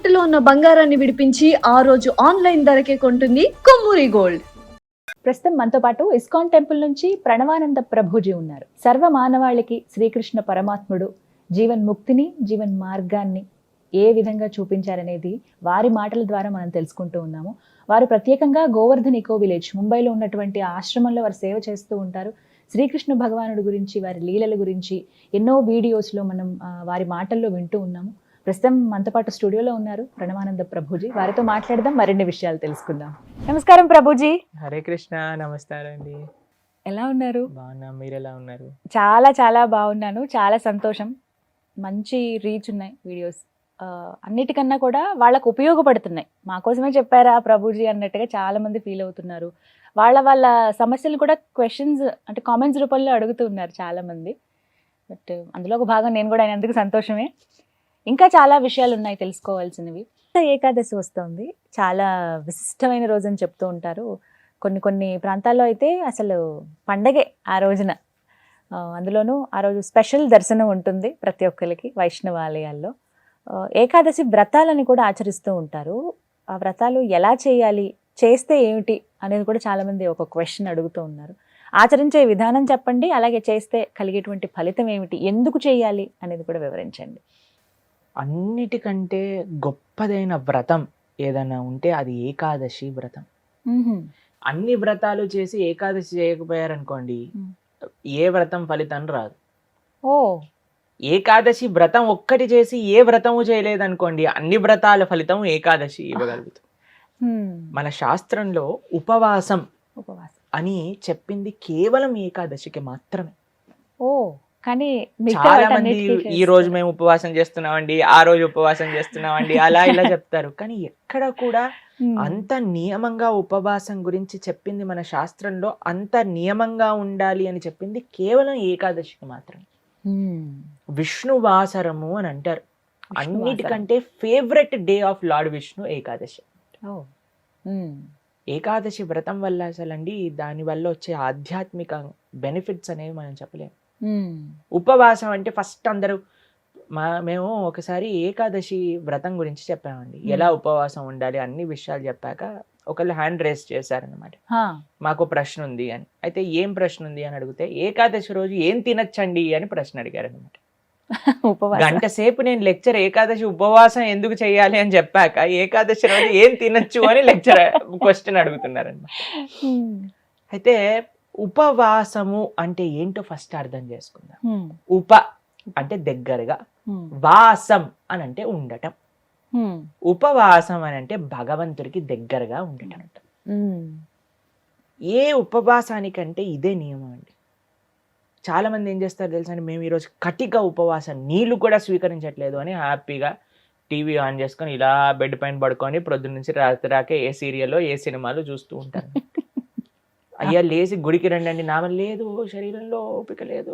తాకట్టులో ఉన్న బంగారాన్ని విడిపించి ఆ రోజు ఆన్లైన్ ధరకే కొంటుంది కొమ్మూరి గోల్డ్. ప్రస్తుతం మనతో పాటు ఇస్కాన్ టెంపుల్ నుంచి ప్రణవానంద ప్రభుజీ ఉన్నారు. సర్వ మానవాళికి శ్రీకృష్ణ పరమాత్ముడు జీవన్ ముక్తిని, జీవన్ మార్గాన్ని ఏ విధంగా చూపించారనేది వారి మాటల ద్వారా మనం తెలుసుకుంటూ ఉన్నాము. వారు ప్రత్యేకంగా గోవర్ధన్ ఈకో విలేజ్ ముంబైలో ఉన్నటువంటి ఆశ్రమంలో వారు సేవ చేస్తూ ఉంటారు. శ్రీకృష్ణ భగవానుడి గురించి, వారి లీలల గురించి ఎన్నో వీడియోస్లో మనం వారి మాటల్లో వింటూ ఉన్నాము. ప్రస్తుతం మనతో పాటు స్టూడియోలో ఉన్నారు ప్రణవానంద ప్రభుజీ. వారితో మాట్లాడదాం, మరిన్ని విషయాలు తెలుసుకుందాం. నమస్కారం ప్రభుజీ. హరే కృష్ణ. నమస్కారం అండి. ఎలా ఉన్నారు? బాగున్నా, మీరు ఎలా ఉన్నారు? చాలా చాలా బాగున్నాను. చాలా సంతోషం. మంచి రీచ్ ఉన్నాయి వీడియోస్. అన్నిటికన్నా కూడా వాళ్ళకు ఉపయోగపడుతున్నాయి. మా కోసమే చెప్పారా ప్రభుజీ అన్నట్టుగా చాలా మంది ఫీల్ అవుతున్నారు. వాళ్ళ సమస్యలు కూడా క్వశ్చన్స్ అంటే కామెంట్స్ రూపంలో అడుగుతూ ఉన్నారు చాలా మంది. బట్ అందులో ఒక భాగం నేను కూడా అయినందుకు సంతోషమే. ఇంకా చాలా విషయాలు ఉన్నాయి తెలుసుకోవాల్సినవి. ఏకాదశి వస్తుంది, చాలా విశిష్టమైన రోజు అని చెప్తూ ఉంటారు. కొన్ని ప్రాంతాల్లో అయితే అసలు పండగే ఆ రోజున. అందులోనూ ఆ రోజు స్పెషల్ దర్శనం ఉంటుంది ప్రతి ఒక్కరికి వైష్ణవ ఆలయాల్లో. ఏకాదశి వ్రతాలని కూడా ఆచరిస్తూ ఉంటారు. ఆ వ్రతాలు ఎలా చేయాలి, చేస్తే ఏమిటి అనేది కూడా చాలామంది ఒక క్వశ్చన్ అడుగుతూ ఉన్నారు. ఆచరించే విధానం చెప్పండి, అలాగే చేస్తే కలిగేటువంటి ఫలితం ఏమిటి, ఎందుకు చేయాలి అనేది కూడా వివరించండి. అన్నిటికంటే గొప్పదైన వ్రతం ఏదైనా ఉంటే అది ఏకాదశి వ్రతం. అన్ని వ్రతాలు చేసి ఏకాదశి చేయకపోయారనుకోండి, ఏ వ్రతం ఫలితం రాదు. ఓ, ఏకాదశి వ్రతం ఒక్కటి చేసి ఏ వ్రతము చేయలేదనుకోండి, అన్ని వ్రతాల ఫలితం ఏకాదశి ఇవ్వగలుగుతాం. మన శాస్త్రంలో ఉపవాసం అని చెప్పింది కేవలం ఏకాదశికి మాత్రమే. ఓ, కానీ చాలా మంది ఈ రోజు మేము ఉపవాసం చేస్తున్నామండి, ఆ రోజు ఉపవాసం చేస్తున్నామండి, అలా ఇలా చెప్తారు. కానీ ఎక్కడ కూడా అంత నియమంగా ఉపవాసం గురించి చెప్పింది మన శాస్త్రంలో, అంత నియమంగా ఉండాలి అని చెప్పింది కేవలం ఏకాదశికి మాత్రమే. విష్ణువాసరము అని అంటారు. అన్నిటికంటే favourite day of lord Vishnu Ekadashi. Ekadashi వ్రతం వల్ల అసలండి దాని వల్ల వచ్చే ఆధ్యాత్మిక బెనిఫిట్స్ అనేవి మనం చెప్పలేము. ఉపవాసం అంటే ఫస్ట్ అందరూ మేము ఒకసారి ఏకాదశి వ్రతం గురించి చెప్పామండి, ఎలా ఉపవాసం ఉండాలి అన్ని విషయాలు చెప్పాక ఒకళ్ళు హ్యాండ్ రేస్ చేశారనమాట, మాకు ప్రశ్న ఉంది అని. అయితే ఏం ప్రశ్న ఉంది అని అడిగితే, ఏకాదశి రోజు ఏం తినచ్చండి అని ప్రశ్న అడిగారు అనమాట. గంట సేపు నేను లెక్చర్ ఏకాదశి ఉపవాసం ఎందుకు చేయాలి అని చెప్పాక ఏకాదశి రోజు ఏం తినచ్చు అని లెక్చర్ క్వశ్చన్ అడుగుతున్నారనమాట. అయితే ఉపవాసము అంటే ఏంటో ఫస్ట్ అర్థం చేసుకుందాం. ఉప అంటే దగ్గరగా, వాసం అని అంటే ఉండటం. ఉపవాసం అని అంటే భగవంతుడికి దగ్గరగా ఉండటం. ఏ ఉపవాసానికంటే ఇదే నియమం అండి. చాలా మంది ఏం చేస్తారు తెలుసా అండి, మేము ఈరోజు కటిక ఉపవాసం, నీళ్లు కూడా స్వీకరించట్లేదు అని హ్యాపీగా టీవీ ఆన్ చేసుకొని ఇలా బెడ్ పైన పడుకొని ప్రొద్దున నుంచి రాత్రి రాకే ఏ సీరియల్లో ఏ సినిమాలు చూస్తూ ఉంటారు. అయ్యా లేచి గుడికి రండి, నామ లేదు, శరీరంలో ఓపిక లేదు,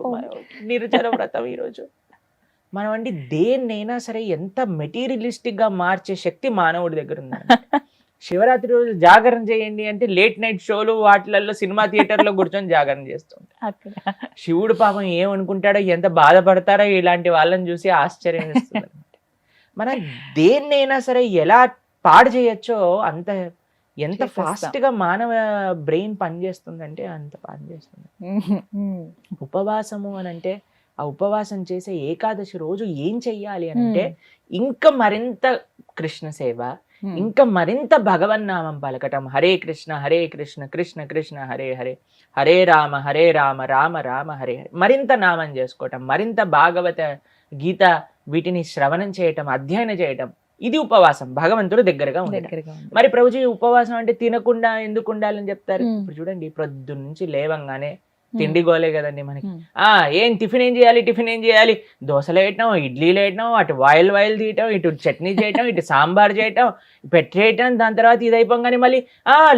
నిర్జల వ్రతం ఈరోజు. మనం అండి దేన్నైనా సరే ఎంత మెటీరియలిస్టిక్ గా మార్చే శక్తి మానవుడి దగ్గర ఉంది. శివరాత్రి రోజు జాగరణ చేయండి అంటే లేట్ నైట్ షోలు వాటిలలో సినిమా థియేటర్లో కూర్చొని జాగరణ చేస్తుంటారు. శివుడు పాపం ఏమనుకుంటాడో, ఎంత బాధపడతారో ఇలాంటి వాళ్ళని చూసి ఆశ్చర్యం వేస్తుంది అనమాట. మనం దేన్నైనా సరే ఎలా పాడు చేయొచ్చో అంత, ఎంత ఫాస్ట్ గా మానవ బ్రెయిన్ పనిచేస్తుందంటే అంత పనిచేస్తుంది. ఉపవాసము అని అంటే, ఆ ఉపవాసం చేసే ఏకాదశి రోజు ఏం చెయ్యాలి అని అంటే, ఇంకా మరింత కృష్ణ సేవ, ఇంకా మరింత భగవన్నామం పలకటం. హరే కృష్ణ కృష్ణ కృష్ణ హరే హరే, హరే రామ రామ రామ హరే హరే. మరింత నామం చేసుకోవటం, మరింత భాగవత గీత వీటిని శ్రవణం చేయటం, అధ్యయనం చేయటం. ఇది ఉపవాసం, భగవంతుడు దగ్గరగా ఉండటం. మరి ప్రభుజీ ఉపవాసం అంటే తినకుండా ఎందుకు ఉండాలని చెప్తారు? ఇప్పుడు చూడండి, ప్రొద్దున నుంచి లేవంగానే తిండి గోలే కదండి మనకి. ఏం టిఫిన్ ఏం చేయాలి, దోశలు వేయటం, ఇడ్లీలు వేయటం, అటు వాయిల్ తీయటం, ఇటు చట్నీ చేయటం, ఇటు సాంబార్ చేయటం, పెట్టేయటం. దాని తర్వాత ఇది అయిపోగానే మళ్ళీ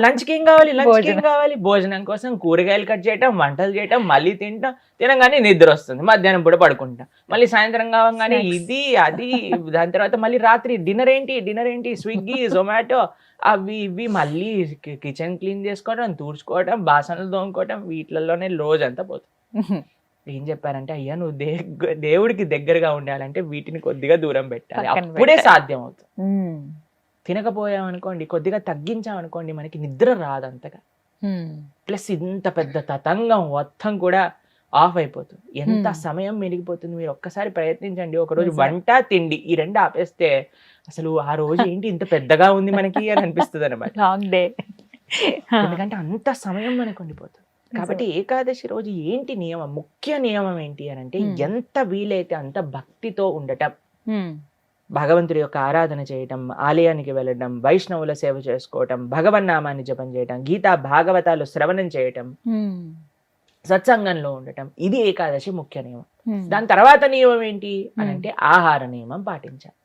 లంచ్కి ఏం కావాలి, భోజనం కోసం కూరగాయలు కట్ చేయటం, వంటలు చేయటం, మళ్ళీ తినగానే నిద్ర వస్తుంది, మధ్యాహ్నం పూట పడుకుంటాం, మళ్ళీ సాయంత్రం కావగానే ఇది అది. దాని తర్వాత మళ్ళీ రాత్రి డిన్నర్ ఏంటి, స్విగ్గీ, జొమాటో, అవి ఇవి, మళ్ళీ కిచెన్ క్లీన్ చేసుకోవడం, తూడ్చుకోవడం, బాసనలు తోముకోవడం, వీటిల్లోనే రోజంతా పోతుంది. ఏం చెప్పారంటే, అయ్యా నువ్వు దేవుడికి దగ్గరగా ఉండాలంటే వీటిని కొద్దిగా దూరం పెట్టాలి, పక్కన అప్పుడే పెట్టాలి. సాధ్యం అవుతుంది. ఉమ్, తినకపోయామనుకోండి, కొద్దిగా తగ్గించామనుకోండి, మనకి నిద్ర రాదు అంతగా. ఉమ్, ప్లస్ ఇంత పెద్ద తతంగం మొత్తం కూడా ఆఫ్ అయిపోతుంది. ఎంత Hmm. సమయం మెరిగిపోతుంది. మీరు ఒక్కసారి ప్రయత్నించండి. ఒకరోజు నిజమే. వంట తిండి ఈ రెండు ఆపేస్తే అసలు ఆ రోజు ఏంటి ఇంత పెద్దగా ఉంది మనకి అని అనిపిస్తుంది అనమాట. Long day. ఎందుకంటే అంత సమయం మనకు ఉండిపోతుంది. కాబట్టి ఏకాదశి రోజు ఏంటి నియమం, ముఖ్య నియమం ఏంటి అని అంటే, Hmm. ఎంత వీలైతే అంత భక్తితో ఉండటం, భగవంతుడి యొక్క ఆరాధన చేయటం, ఆలయానికి వెళ్ళడం, వైష్ణవుల సేవ చేసుకోవటం, భగవన్నామాన్ని జపం చేయటం, గీతా భాగవతాలు శ్రవణం చేయటం, సత్సంగంలో ఉండటం, ఇది ఏకాదశి ముఖ్య నియమం. దాని తర్వాత నియమం ఏంటి అని అంటే ఆహార నియమం పాటించాలి.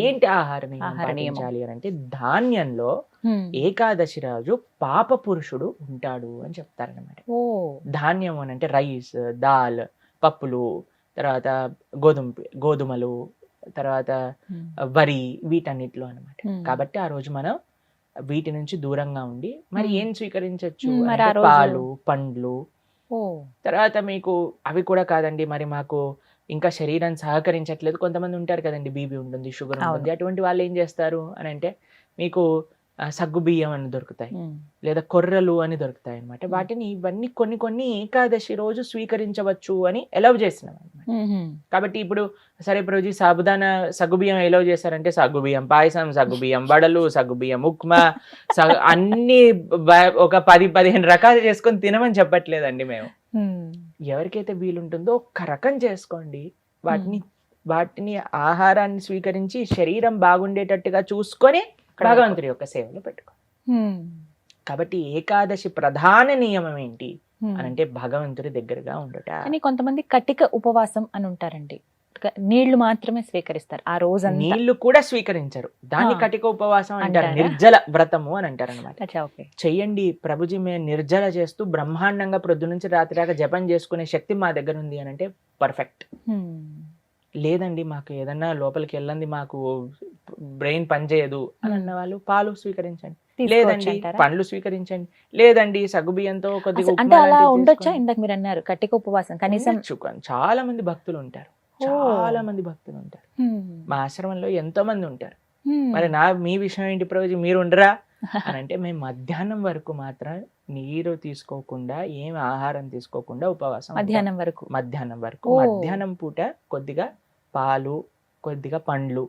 ఏంటి ఆహార నియమం ఆహార నియమం. పాటించాలి అని అంటే, ధాన్యంలో ఏకాదశి రోజు పాప పురుషుడు ఉంటాడు అని చెప్తారనమాట. ఓ ధాన్యం అని అంటే రైస్, దాల్, పప్పులు, తర్వాత గోధుమలు, తర్వాత వరి, వీటన్నిటిలో అనమాట. కాబట్టి ఆ రోజు మనం వీటి నుంచి దూరంగా ఉండి మరి ఏం స్వీకరించవచ్చు మరి ఆ అంటే రోజు- పాలు, పండ్లు. ఓ తర్వాత మీకు అవి కూడా కాదండి, మరి మాకు ఇంకా శరీరం సహకరించట్లేదు, కొంతమంది ఉంటారు కదండి, బీపీ ఉంటుంది, షుగర్ ఉంటుంది, అటువంటి వాళ్ళు ఏం చేస్తారు అని అంటే, మీకు సగ్గు బియ్యం అని దొరుకుతాయి, లేదా కొర్రలు అని దొరుకుతాయి అనమాట. వాటిని ఇవన్నీ కొన్ని ఏకాదశి రోజు స్వీకరించవచ్చు అని ఎలవ్ చేసినాం అనమాట. కాబట్టి ఇప్పుడు సరే రోజు సాబుదానా సగ్గుబియ్యం ఎలవ్ చేశారంటే, సగ్గుబియ్యం పాయసం, సగ్గుబియ్యం వడలు, సగ్గుబియ్యం ఉప్మా, అన్ని ఒక 10-15 రకాలు చేసుకొని తినమని చెప్పట్లేదండి మేము. ఎవరికైతే వీలుంటుందో ఒక్క రకం చేసుకోండి. వాటిని ఆహారాన్ని స్వీకరించి శరీరం బాగుండేటట్టుగా చూసుకొని భగవంతుడి యొక్క సేవలో పెట్టుకో. కాబట్టి ఏకాదశి ప్రధాన నియమం ఏంటి అని అంటే, భగవంతుడి దగ్గరగా ఉండట. కానీ కొంతమంది కటిక ఉపవాసం అని ఉంటారండి, నీళ్లు మాత్రమే స్వీకరిస్తారు ఆ రోజంతా. నీళ్లు కూడా స్వీకరించరు, దాన్ని కటిక ఉపవాసం అంటారు, అంటారా? నిర్జల వ్రతము అని అంటారు అనమాట. అచ్చా, ఓకే. చెయ్యండి ప్రభుజీ, మేము నిర్జల చేస్తూ బ్రహ్మాండంగా ప్రొద్దు నుంచి రాత్రి దాకా జపం చేసుకునే శక్తి మా దగ్గర ఉంది అని అంటే పర్ఫెక్ట్. లేదండి మాకు ఏదన్నా లోపలికి వెళ్ళండి, మాకు బ్రెయిన్ పనిచేయదు అని అన్న వాళ్ళు పాలు స్వీకరించండి, లేదండి పండ్లు స్వీకరించండి, లేదండి సగ్గుబియ్యంతో కొద్దిగా అంటే ఉప్మా అలా లాంటివి ఉండొచ్చా? చేసుకోండి. ఇందాక మీరు అన్నారు కటిక ఉపవాసం కనీసం. ఉండొచ్చు. చాలా మంది భక్తులు ఉంటారు, చాలా మంది భక్తులు ఉంటారు. మా ఆశ్రమంలో ఎంతో మంది ఉంటారు. మరి మీ విషయం ఏంటి ప్రభుజీ, మీరు ఉండరా అని అంటే, మేము మధ్యాహ్నం వరకు మాత్రం నీరు తీసుకోకుండా, ఏం ఆహారం తీసుకోకుండా ఉపవాసం మధ్యాహ్నం వరకు. మధ్యాహ్నం పూట కొద్దిగా పాలు, కొద్దిగా పండ్లు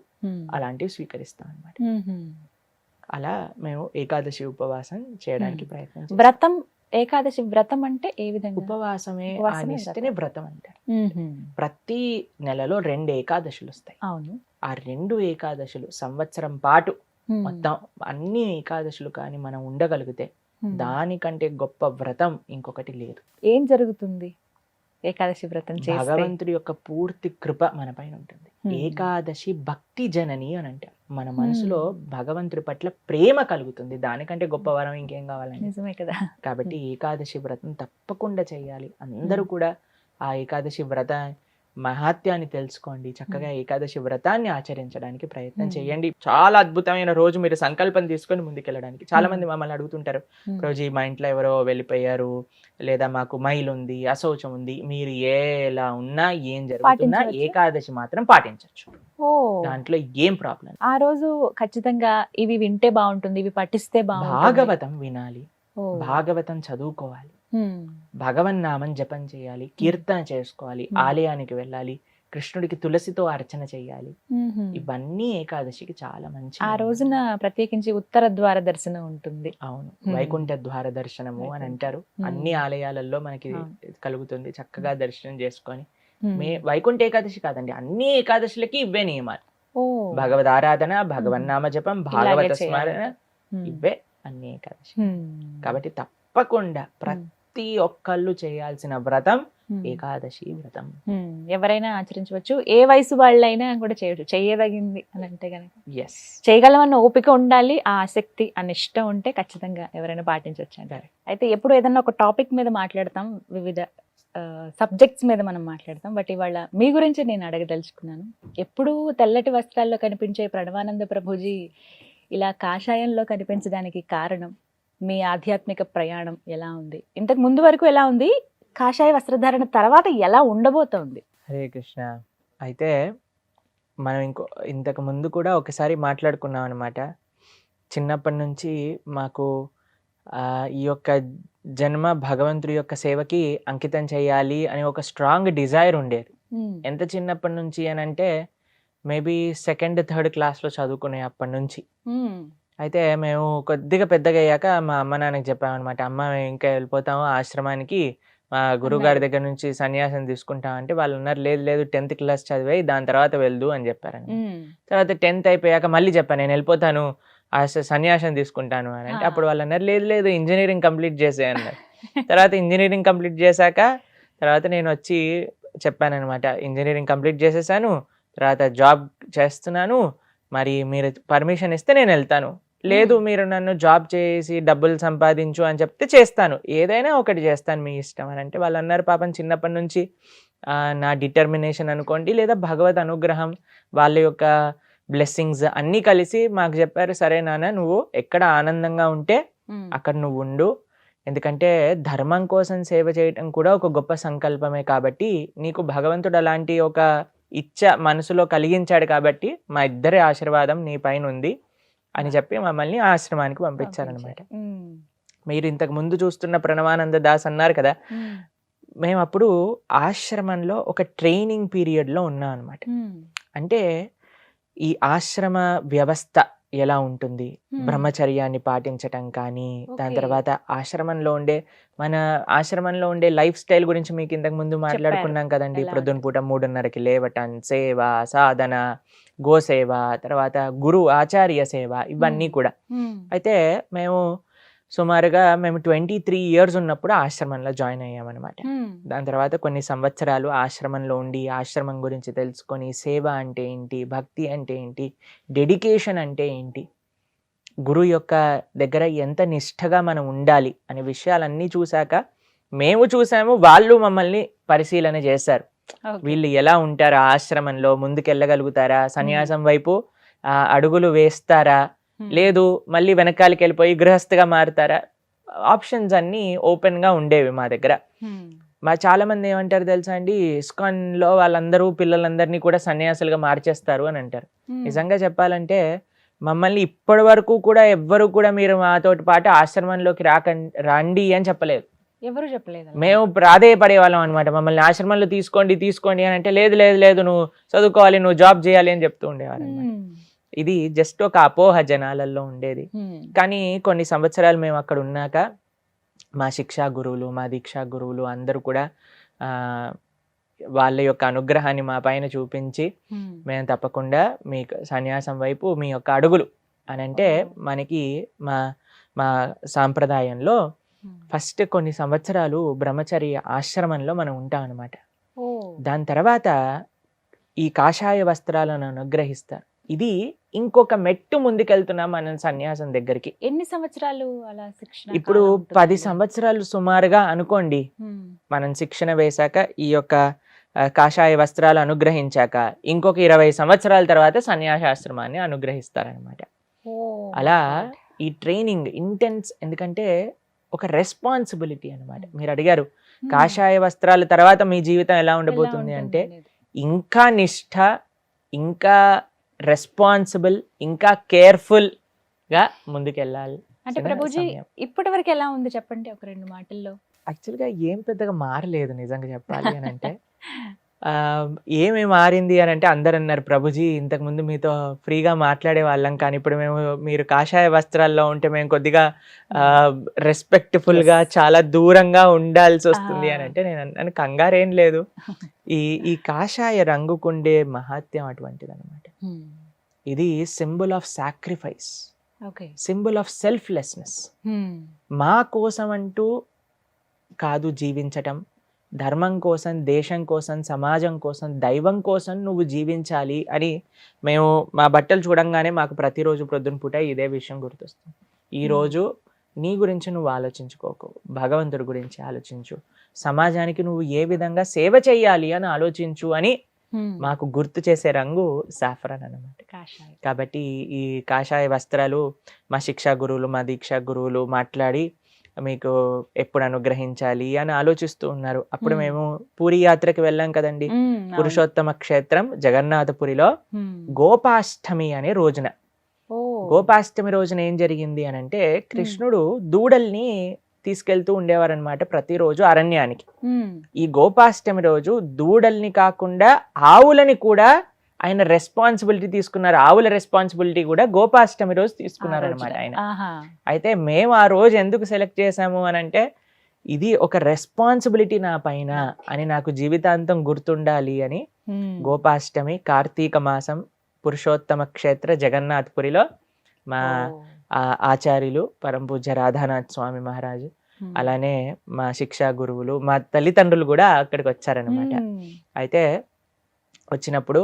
అలాంటివి స్వీకరిస్తాం అన్నమాట. అలా మేము ఏకాదశి ఉపవాసం చేయడానికి ప్రయత్నం చేస్తాం. వ్రతం, ఏకాదశి వ్రతం అంటే ఏ విధంగా? ఉపవాసమే ఉపవాసమే ఆనిస్తేనే వ్రతం అంటారు. ప్రతి నెలలో 2 ఏకాదశులు వస్తాయి. అవును. ఆ 2 ఏకాదశులు సంవత్సరం పాటు మొత్తం అన్ని ఏకాదశులు కానీ మనం ఉండగలిగితే, దానికంటే గొప్ప వ్రతం ఇంకొకటి లేదు. ఏం జరుగుతుంది ఏకాదశి వ్రతం చేస్తే? భగవంతుడి యొక్క పూర్తి కృప మన పైన ఉంటుంది. ఏకాదశి భక్తి జనని అని అంటారు. మన మనసులో భగవంతుడి పట్ల ప్రేమ కలుగుతుంది, దానికంటే గొప్ప వరం ఇంకేం కావాలండి. నిజమే కదా. కాబట్టి ఏకాదశి వ్రతం తప్పకుండా చేయాలి. అందరూ కూడా ఆ ఏకాదశి వ్రత మహాత్యాన్ని తెలుసుకోండి, చక్కగా ఏకాదశి వ్రతాన్ని ఆచరించడానికి ప్రయత్నం చేయండి. చాలా అద్భుతమైన రోజు, మీరు సంకల్పం తీసుకొని ముందుకెళ్ళడానికి. చాలా మంది మమ్మల్ని అడుగుతుంటారు, రోజు మా ఇంట్లో ఎవరో వెళ్ళిపోయారు, లేదా మాకు మైల్ ఉంది, అశౌచం ఉంది, మీరు ఎలా ఉన్నా ఏం జరుగుతున్నా ఏకాదశి మాత్రం పాటించవచ్చు. దాంట్లో ఏం ప్రాబ్లం. ఆ రోజు ఖచ్చితంగా ఇవి వింటే బాగుంటుంది, ఇవి పఠిస్తే బాగుంటుంది. భాగవతం వినాలి, భాగవతం చదువుకోవాలి, భగవన్నామం జపం చేయాలి, కీర్తన చేసుకోవాలి, ఆలయానికి వెళ్ళాలి, కృష్ణుడికి తులసితో అర్చన చేయాలి. ఇవన్నీ ఏకాదశికి చాలా మంచి. ఆ రోజున ప్రత్యేకించి ఉత్తర ద్వార దర్శనం ఉంటుంది. అవును, వైకుంఠ ద్వార దర్శనము అని అంటారు. అన్ని ఆలయాలలో మనకి కలుగుతుంది. చక్కగా దర్శనం చేసుకొని, వైకుంఠ ఏకాదశి కాదండి, అన్ని ఏకాదశులకి ఇవే నియమాలు. భగవద్ ఆరాధన, భగవన్నామ జపం, భాగవత స్మరణ, ఇవే అన్ని ఏకాదశి. కాబట్టి తప్పకుండా ప్రతి ఒక్కళ్ళు చేయాల్సిన వ్రతం ఏకాదశి వ్రతం. ఎవరైనా ఆచరించవచ్చు, ఏ వయసు వాళ్ళైనా కూడా చేయవచ్చు, చేయదగింది అని అంటే కనుక. ఎస్, చేయగలమన్న ఓపిక ఉండాలి, ఆ ఆసక్తి, ఆ నిష్ట ఉంటే ఖచ్చితంగా ఎవరైనా పాటించవచ్చు అంటారు. అయితే ఎప్పుడు ఏదన్నా ఒక టాపిక్ మీద మాట్లాడతాం, వివిధ సబ్జెక్ట్స్ మీద మనం మాట్లాడతాం. బట్ ఇవాళ మీ గురించి నేను అడగదలుచుకున్నాను. ఎప్పుడూ తెల్లటి వస్త్రాల్లో కనిపించే ప్రణవానంద ప్రభుజీ ఇలా కాషాయంలో కనిపించడానికి కారణం, మీ ఆధ్యాత్మిక ప్రయాణం ఎలా ఉంది? ఇంతకు ముందు వరకు ఎలా ఉంది, కాషాయ వస్త్రధారణ తర్వాత ఎలా ఉండబోతోంది? హరే కృష్ణ. అయితే మనం ఇంతకు ముందు కూడా ఒకసారి మాట్లాడుకున్నాం అనమాట. చిన్నప్పటి నుంచి మాకు ఈ యొక్క జన్మ భగవంతుడి యొక్క సేవకి అంకితం చేయాలి అని ఒక స్ట్రాంగ్ డిజైర్ ఉండేది. ఎంత చిన్నప్పటి నుంచి అని అంటే మేబీ 2nd, 3rd క్లాస్లో చదువుకునే అప్పటి నుంచి. అయితే మేము కొద్దిగా పెద్దగా అయ్యాక మా అమ్మ నాన్నకి చెప్పామన్నమాట. అమ్మ మేము ఇంకా వెళ్ళిపోతాము ఆశ్రమానికి, మా గురువు గారి దగ్గర నుంచి సన్యాసం తీసుకుంటాం అంటే వాళ్ళు అన్నారు లేదు లేదు 10th క్లాస్ చదివాయి దాని తర్వాత వెళ్దు అని చెప్పారండి. తర్వాత 10th అయిపోయాక మళ్ళీ చెప్పాను నేను వెళ్ళిపోతాను సన్యాసం తీసుకుంటాను అని అంటే అప్పుడు వాళ్ళు అన్నారు లేదు లేదు ఇంజనీరింగ్ కంప్లీట్ చేసే అన్నారు. తర్వాత ఇంజనీరింగ్ కంప్లీట్ చేశాక తర్వాత నేను వచ్చి చెప్పాను అనమాట, ఇంజనీరింగ్ కంప్లీట్ చేసేసాను, తర్వాత జాబ్ చేస్తున్నాను, మరి మీరు పర్మిషన్ ఇస్తే నేను వెళ్తాను, లేదు మీరు నన్ను జాబ్ చేసి డబ్బులు సంపాదించు అని చెప్తే చేస్తాను, ఏదైనా ఒకటి చేస్తాను మీ ఇష్టం అని అంటే వాళ్ళు అన్నారు పాపం చిన్నప్పటి నుంచి నా డిటర్మినేషన్ అనుకోండి లేదా భగవత్ అనుగ్రహం వాళ్ళ యొక్క బ్లెస్సింగ్స్ అన్నీ కలిసి మాకు చెప్పారు సరే నాన్న నువ్వు ఎక్కడ ఆనందంగా ఉంటే అక్కడ నువ్వు ఉండు, ఎందుకంటే ధర్మం కోసం సేవ చేయటం కూడా ఒక గొప్ప సంకల్పమే కాబట్టి నీకు భగవంతుడు అలాంటి ఒక ఇచ్చ మనసులో కలిగించాడు కాబట్టి మా ఇద్దరి ఆశీర్వాదం నీ పైన ఉంది అని చెప్పి మమ్మల్ని ఆశ్రమానికి పంపించారనమాట. మీరు ఇంతకు ముందు చూస్తున్న ప్రణవానంద దాస్ అన్నారు కదా, మేము అప్పుడు ఆశ్రమంలో ఒక ట్రైనింగ్ పీరియడ్లో ఉన్నాం అనమాట. అంటే ఈ ఆశ్రమ వ్యవస్థ ఎలా ఉంటుంది, బ్రహ్మచర్యాన్ని పాటించటం కానీ, దాని తర్వాత మన ఆశ్రమంలో ఉండే లైఫ్ స్టైల్ గురించి మీకు ఇంతకు ముందు మాట్లాడుకున్నాం కదండి. ప్రొద్దున పూట 3:30కి లేవటం, సేవ, సాధన, గోసేవ, తర్వాత గురు ఆచార్య సేవ, ఇవన్నీ కూడా. అయితే మేము సుమారుగా 23 years ఉన్నప్పుడు ఆశ్రమంలో జాయిన్ అయ్యామన్నమాట. దాని తర్వాత కొన్ని సంవత్సరాలు ఆశ్రమంలో ఉండి ఆశ్రమం గురించి తెలుసుకొని సేవ అంటే ఏంటి, భక్తి అంటే ఏంటి, డెడికేషన్ అంటే ఏంటి, గురువు యొక్క దగ్గర ఎంత నిష్ఠగా మనం ఉండాలి అనే విషయాలన్నీ చూశాక మేము చూసాము, వాళ్ళు మమ్మల్ని పరిశీలన చేశారు. వీళ్ళు ఎలా ఉంటారా ఆశ్రమంలో, ముందుకెళ్ళగలుగుతారా, సన్యాసం వైపు అడుగులు వేస్తారా, లేదు మళ్ళీ వెనకాలకి వెళ్ళిపోయి గృహస్థగా మారుతారా, ఆప్షన్స్ అన్నీ ఓపెన్ గా ఉండేవి మా దగ్గర. మా చాలా మంది ఏమంటారు తెలుసా అండి, ఇస్కాన్ లో వాళ్ళందరూ పిల్లలందరినీ కూడా సన్యాసులుగా మార్చేస్తారు అని అంటారు. నిజంగా చెప్పాలంటే మమ్మల్ని ఇప్పటి వరకు కూడా ఎవ్వరు కూడా మీరు మాతోటి పాటు ఆశ్రమంలోకి రండి అని చెప్పలేదు. ఎవరు చెప్పలేదు. మేము ప్రాధేయపడే వాళ్ళం అనమాట, మమ్మల్ని ఆశ్రమంలో తీసుకోండి అని అంటే లేదు లేదు లేదు నువ్వు చదువుకోవాలి, నువ్వు జాబ్ చేయాలి అని చెప్తూ ఉండేవారు అనమాట. ఇది జస్ట్ ఒక అపోహ జనాలలో ఉండేది. కానీ కొన్ని సంవత్సరాలు మేము అక్కడ ఉన్నాక మా శిక్షా గురువులు, మా దీక్షా గురువులు అందరూ కూడా వాళ్ళ యొక్క అనుగ్రహాన్ని మా పైన చూపించి మేము తప్పకుండా మీ సన్యాసం వైపు మీ యొక్క అడుగులు అని అంటే మనకి మా సాంప్రదాయంలో ఫస్ట్ కొన్ని సంవత్సరాలు బ్రహ్మచర్య ఆశ్రమంలో మనం ఉంటాం అనమాట. దాని తర్వాత ఈ కాషాయ వస్త్రాలను అనుగ్రహిస్తారు. ఇది ఇంకొక మెట్టు ముందుకెళ్తున్నాం మనం సన్యాసం దగ్గరికి. ఎన్ని సంవత్సరాలు అలా శిక్షణ? ఇప్పుడు 10 సంవత్సరాలు సుమారుగా అనుకోండి. మనం శిక్షణ వేశాక ఈ యొక్క కాషాయ వస్త్రాలు అనుగ్రహించాక ఇంకొక 20 సంవత్సరాల తర్వాత సన్యాసాశ్రమాన్ని అనుగ్రహిస్తారనమాట. అలా ఈ ట్రైనింగ్ ఇంటెన్స్, ఎందుకంటే ఒక రెస్పాన్సిబిలిటీ అనమాట. మీరు అడిగారు కాషాయ వస్త్రాల తర్వాత మీ జీవితం ఎలా ఉండబోతుంది అంటే, ఇంకా నిష్ఠ, ఇంకా రెస్పాన్సిబుల్, ఇంకా కేర్ఫుల్ గా ముందుకెళ్ళాలి. అంటే ప్రభుజీ ఇప్పటి వరకు ఎలా ఉంది చెప్పండి ఒక 2 మాటల్లో. యాక్చువల్గా ఏం పెద్దగా మారలేదు నిజంగా చెప్పాలి అని అంటే. ఏమి మారింది అని అంటే అందరు అన్నారు ప్రభుజీ ఇంతకు ముందు మీతో ఫ్రీగా మాట్లాడే వాళ్ళం, కానీ ఇప్పుడు మీరు కాషాయ వస్త్రాల్లో ఉంటే మేము కొద్దిగా రెస్పెక్ట్ఫుల్ గా చాలా దూరంగా ఉండాల్సి వస్తుంది అని అంటే నేను అన్నాను కంగారేం లేదు, ఈ కాషాయ రంగుకుండే మహత్యం అటువంటిది అనమాట. ఇది symbol of sacrifice, symbol of selflessness. మా కోసం అంటూ కాదు జీవించటం, ధర్మం కోసం, దేశం కోసం, సమాజం కోసం, దైవం కోసం నువ్వు జీవించాలి అని మేము మా బట్టలు చూడంగానే మాకు ప్రతిరోజు ప్రొద్దున పూట ఇదే విషయం గుర్తొస్తుంది. ఈరోజు నీ గురించి నువ్వు ఆలోచించుకోకు, భగవంతుడి గురించి ఆలోచించు, సమాజానికి నువ్వు ఏ విధంగా సేవ చేయాలి అని ఆలోచించు అని మాకు గుర్తు చేసే రంగు సాఫ్రాన్ అన్నమాట. కాబట్టి ఈ కాషాయ వస్త్రాలు మా శిక్షా గురువులు, మా దీక్షా గురువులు మాట్లాడి మీకు ఎప్పుడు అనుగ్రహించాలి అని ఆలోచిస్తూ ఉన్నారు. అప్పుడు Hmm. మేము పూరి యాత్రకి వెళ్ళాం కదండి. అవును. పురుషోత్తమ క్షేత్రం జగన్నాథపురిలో గోపాష్టమి అనే రోజున, ఓ. గోపాష్టమి రోజున ఏం జరిగింది అని అంటే, కృష్ణుడు దూడల్ని తీసుకెళ్తూ ఉండేవారనమాట ప్రతిరోజు అరణ్యానికి. ఈ గోపాష్టమి రోజు దూడల్ని కాకుండా ఆవులని కూడా ఆయన రెస్పాన్సిబిలిటీ తీసుకున్నారు. ఆవుల రెస్పాన్సిబిలిటీ కూడా గోపాష్టమి రోజు తీసుకున్నారనమాట ఆయన. అయితే మేము ఆ రోజు ఎందుకు సెలెక్ట్ చేశాము అని అంటే, ఇది ఒక రెస్పాన్సిబిలిటీ నా పైన అని, నాకు జీవితాంతం గుర్తుండాలి అని గోపాష్టమి కార్తీక మాసం పురుషోత్తమ క్షేత్ర జగన్నాథపురిలో మా ఆచార్యులు పరమ పూజ్య రాధానాథ్ స్వామి మహారాజు, అలానే మా శిక్షా గురువులు, మా తల్లిదండ్రులు కూడా అక్కడికి వచ్చారనమాట. అయితే వచ్చినప్పుడు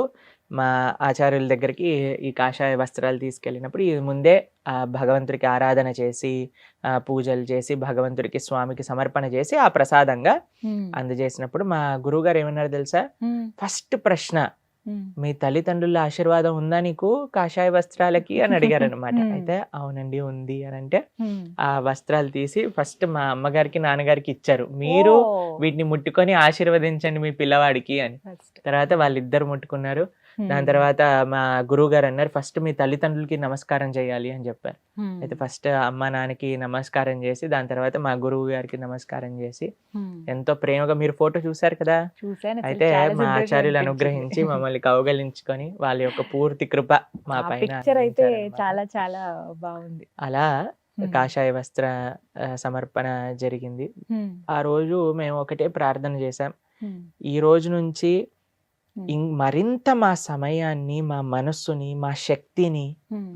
మా ఆచార్యుల దగ్గరికి ఈ కాషాయ వస్త్రాలు తీసుకెళ్ళినప్పుడు ఈ ముందే భగవంతుడికి ఆరాధన చేసి పూజలు చేసి భగవంతుడికి స్వామికి సమర్పణ చేసి ఆ ప్రసాదంగా అందజేసినప్పుడు మా గురువు గారు ఏమన్నారు తెలుసా? ఫస్ట్ ప్రశ్న, మీ తల్లిదండ్రుల ఆశీర్వాదం ఉందా నీకు కాషాయ వస్త్రాలకి అని అడిగారు అనమాట. అయితే అవునండి ఉంది అని అంటే, ఆ వస్త్రాలు తీసి ఫస్ట్ మా అమ్మగారికి నాన్నగారికి ఇచ్చారు. మీరు వీటిని ముట్టుకొని ఆశీర్వదించండి మీ పిల్లవాడికి అని. తర్వాత వాళ్ళిద్దరు ముట్టుకున్నారు. దాని తర్వాత మా గురువు గారు అన్నారు, ఫస్ట్ మీ తల్లిదండ్రులకి నమస్కారం చేయాలి అని చెప్పారు. అయితే ఫస్ట్ అమ్మ నాన్నకి నమస్కారం చేసి దాని తర్వాత మా గురువు గారికి నమస్కారం చేసి ఎంతో ప్రేమగా, మీరు ఫోటో చూసారు కదా, అయితే మా ఆచార్యులు అనుగ్రహించి మమ్మల్ని కౌగలించుకొని వాళ్ళ యొక్క పూర్తి కృప మా పైన అయితే చాలా చాలా బాగుంది. అలా కాషాయ వస్త్ర సమర్పణ జరిగింది. ఆ రోజు మేము ఒకటే ప్రార్థన చేశాం, ఈ రోజు నుంచి మరింత మా సమయాన్ని, మా మనస్సుని, మా శక్తిని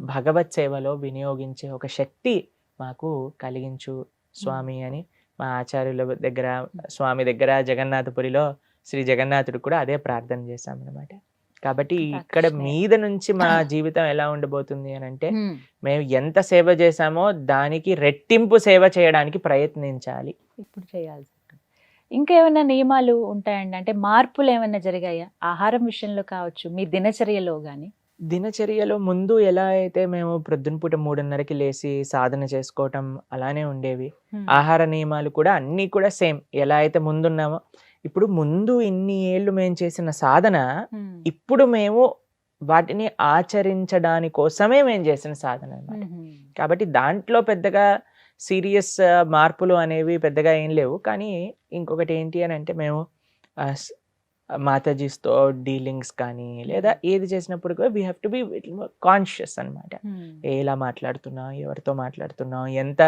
భగవత్ సేవలో వినియోగించే ఒక శక్తి మాకు కలిగించు స్వామి అని మా ఆచార్యుల దగ్గర, స్వామి దగ్గర జగన్నాథపురిలో శ్రీ జగన్నాథుడు కూడా అదే ప్రార్థన చేశాం అనమాట. కాబట్టి ఇక్కడ మీద నుంచి మా జీవితం ఎలా ఉండబోతుంది అని అంటే, మేము ఎంత సేవ చేశామో దానికి రెట్టింపు సేవ చేయడానికి ప్రయత్నించాలి. ఇప్పుడు చేయాల్సి. ఇంకా ఏమైనా నియమాలు ఉంటాయండి? అంటే మార్పులు ఏమైనా జరిగాయా ఆహారం విషయంలో కావచ్చు, మీ దినచర్యలో గానీ? దినచర్యలో ముందు ఎలా అయితే మేము ప్రొద్దున పూట 3:30కి లేసి సాధన చేసుకోవటం అలానే ఉండేవి. ఆహార నియమాలు కూడా అన్నీ కూడా సేమ్ ఎలా అయితే ముందున్నామో. ఇప్పుడు ముందు ఇన్ని ఏళ్ళు మేము చేసిన సాధన ఇప్పుడు మేము వాటిని ఆచరించడాని కోసమే మేము చేసిన సాధన అన్నమాట. కాబట్టి దాంట్లో పెద్దగా సీరియస్ మార్పులు అనేవి పెద్దగా ఏం లేవు. కానీ ఇంకొకటి ఏంటి అని అంటే, మేము మాతాజీస్తో డీలింగ్స్ కానీ లేదా ఏది చేసినప్పుడు కూడా we have to be conscious అనమాట. ఎలా మాట్లాడుతున్నాం, ఎవరితో మాట్లాడుతున్నాం, ఎంత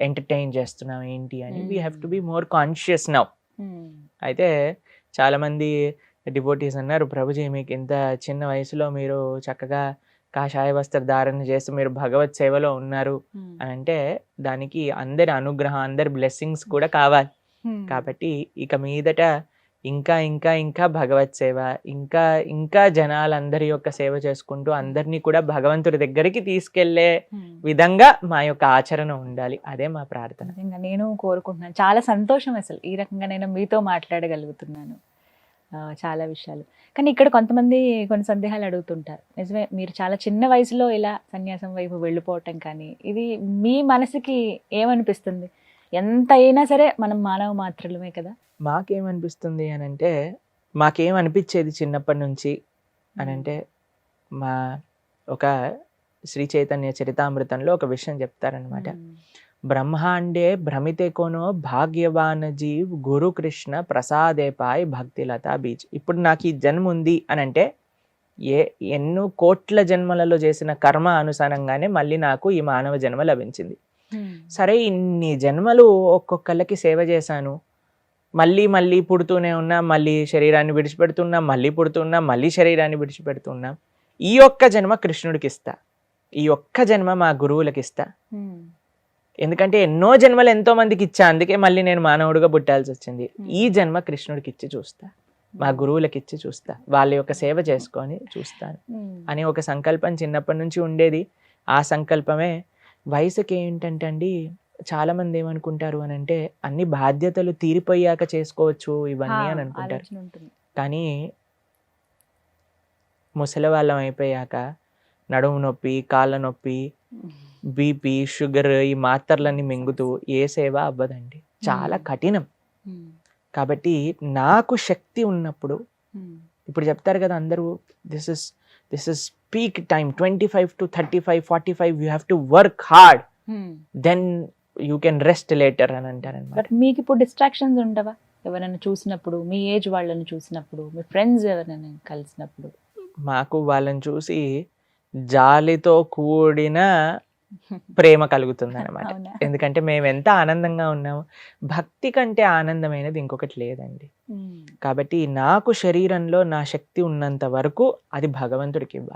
ఎంటర్టైన్ చేస్తున్నాం ఏంటి అని we have to be more conscious now. అయితే చాలామంది డివోటీస్ అన్నారు, ప్రభుజీ మీకు ఇంత చిన్న వయసులో మీరు చక్కగా కాషాయ వస్త్ర ధారణ చేసి మీరు భగవత్ సేవలో ఉన్నారు అని అంటే, దానికి అందరి అనుగ్రహం, అందరి బ్లెస్సింగ్స్ కూడా కావాలి. కాబట్టి ఇక మీదట ఇంకా ఇంకా ఇంకా భగవత్ సేవ, ఇంకా ఇంకా జనాలందరి యొక్క సేవ చేసుకుంటూ అందరినీ కూడా భగవంతుడి దగ్గరికి తీసుకెళ్లే విధంగా మా యొక్క ఆచరణ ఉండాలి. అదే మా ప్రార్థన. నేను కోరుకుంటున్నాను. చాలా సంతోషం అసలు ఈ రకంగా నేను మీతో మాట్లాడగలుగుతున్నాను చాలా విషయాలు. కానీ ఇక్కడ కొంతమంది కొన్ని సందేహాలు అడుగుతుంటారు. నిజమే, మీరు చాలా చిన్న వయసులో ఇలా సన్యాసం వైపు వెళ్ళిపోవటం కానీ ఇది మీ మనసుకి ఏమనిపిస్తుంది? ఎంత అయినా సరే మనం మానవ మాత్రమే కదా. మాకేమనిపిస్తుంది అని అంటే, మాకేమనిపించేది చిన్నప్పటి నుంచి అని అంటే, మా ఒక శ్రీ చైతన్య చరితామృతంలో ఒక విషయం చెప్తారనమాట. బ్రహ్మాండే భ్రమితే కోనో భాగ్యవాన్ జీవ్ గురు కృష్ణ ప్రసాదే పాయ్ భక్తిలతా బీజ్. ఇప్పుడు నాకు ఈ జన్మ ఉంది అని అంటే, ఎన్నో కోట్ల జన్మలలో చేసిన కర్మ అనుసారంగానే మళ్ళీ నాకు ఈ మానవ జన్మ లభించింది. సరే, ఇన్ని జన్మలు ఒక్కొక్కళ్ళకి సేవ చేశాను, మళ్ళీ మళ్ళీ పుడుతూనే ఉన్నా, మళ్ళీ శరీరాన్ని విడిచిపెడుతున్నా, మళ్ళీ పుడుతున్నా, మళ్ళీ శరీరాన్ని విడిచిపెడుతున్నా. ఈ ఒక్క జన్మ కృష్ణుడికి ఇస్తా, ఈ ఒక్క జన్మ మా గురువులకి ఇస్తా. ఎందుకంటే ఎన్నో జన్మలు ఎంతో మందికి ఇచ్చా, అందుకే మళ్ళీ నేను మానవుడిగా పుట్టాల్సి వచ్చింది. ఈ జన్మ కృష్ణుడికి ఇచ్చి చూస్తా, మా గురువులకి ఇచ్చి చూస్తా, వాళ్ళ యొక్క సేవ చేసుకొని చూస్తాను అని ఒక సంకల్పం చిన్నప్పటి నుంచి ఉండేది. ఆ సంకల్పమే వయసుకి ఏంటంటే అండి, చాలా మంది ఏమనుకుంటారు అని అంటే, అన్ని బాధ్యతలు తీరిపోయాక చేసుకోవచ్చు ఇవన్నీ అని అనుకుంటారు. కానీ ముసలి వాళ్ళం అయిపోయాక నడుము నొప్పి, కాళ్ళ నొప్పి, బీపీ షుగర్ ఈ మాత్రలన్నీ మింగుతూ ఏ సేవ అవ్వదండి, చాలా కఠినం. కాబట్టి నాకు శక్తి ఉన్నప్పుడు, ఇప్పుడు చెప్తారు కదా అందరూ, this is peak time 25 to 35 45 you have to work hard, then you can rest later అని అంటారనమాట. బట్ మీకు ఇప్పుడు డిస్ట్రాక్షన్స్ ఉండవా? ఎవరైనా చూసినప్పుడు, మీ ఏజ్ వాళ్ళని చూసినప్పుడు, మీ ఫ్రెండ్స్ ఎవరైనా కలిసినప్పుడు? మాకు వాళ్ళని చూసి జాలితో కూడిన ప్రేమ కలుగుతుంది అనమాట. అవునా? ఎందుకంటే మేము ఎంత ఆనందంగా ఉన్నాము, భక్తి కంటే ఆనందమైనది ఇంకొకటి లేదండి. కాబట్టి నాకు శరీరంలో నా శక్తి ఉన్నంత వరకు అది భగవంతుడికి ఇవ్వాలి.